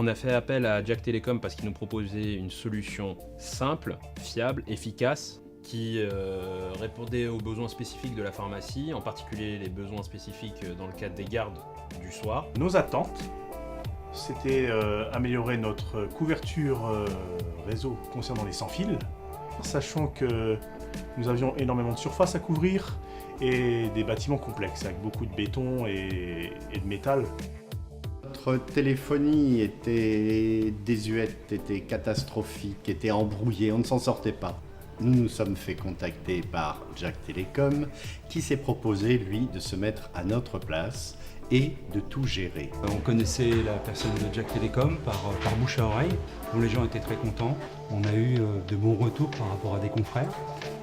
On a fait appel à Jack Telecom parce qu'ils nous proposaient une solution simple, fiable, efficace, qui répondait aux besoins spécifiques de la pharmacie, en particulier les besoins spécifiques dans le cadre des gardes du soir. Nos attentes, c'était améliorer notre couverture réseau concernant les sans-fil, sachant que nous avions énormément de surface à couvrir et des bâtiments complexes avec beaucoup de béton et de métal. Notre téléphonie était désuète, était catastrophique, était embrouillée, on ne s'en sortait pas. Nous nous sommes fait contacter par Jack Telecom qui s'est proposé, lui, de se mettre à notre place et de tout gérer. On connaissait la personne de Jack Telecom par bouche à oreille, dont les gens étaient très contents. On a eu de bons retours par rapport à des confrères,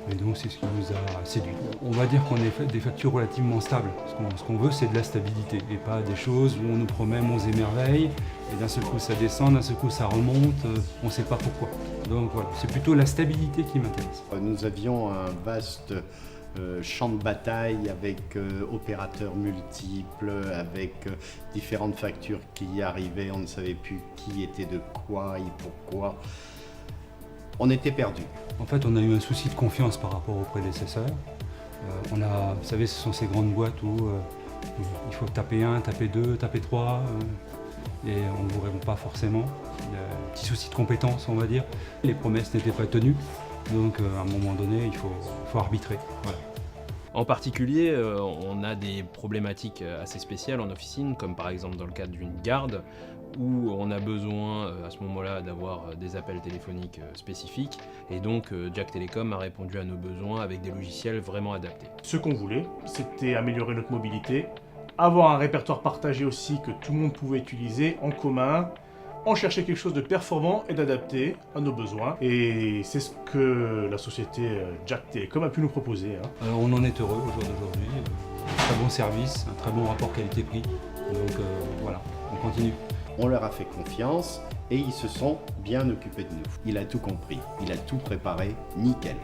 et donc c'est ce qui nous a séduit. On va dire qu'on est des factures relativement stables. Ce qu'on veut, c'est de la stabilité, et pas des choses où on nous promet monts et merveilles, et d'un seul coup ça descend, d'un seul coup ça remonte, on ne sait pas pourquoi. Donc voilà, c'est plutôt la stabilité qui m'intéresse. Nous avions un vaste champ de bataille avec opérateurs multiples, avec différentes factures qui arrivaient, on ne savait plus qui était de quoi et pourquoi. On était perdus. En fait, on a eu un souci de confiance par rapport aux prédécesseurs. Vous savez, ce sont ces grandes boîtes où il faut taper 1, taper 2, taper 3, et on ne vous répond pas forcément. Il y a un petit souci de compétence, on va dire. Les promesses n'étaient pas tenues. Donc à un moment donné, il faut arbitrer. Voilà. En particulier, on a des problématiques assez spéciales en officine, comme par exemple dans le cadre d'une garde, où on a besoin à ce moment-là d'avoir des appels téléphoniques spécifiques, et donc Jack Telecom a répondu à nos besoins avec des logiciels vraiment adaptés. Ce qu'on voulait, c'était améliorer notre mobilité, avoir un répertoire partagé aussi que tout le monde pouvait utiliser en commun. On cherchait quelque chose de performant et d'adapté à nos besoins. Et c'est ce que la société Jack Telecom a pu nous proposer. On en est heureux au jour d'aujourd'hui. Un très bon service, un très bon rapport qualité-prix. Donc voilà, on continue. On leur a fait confiance et ils se sont bien occupés de nous. Il a tout compris, il a tout préparé, nickel.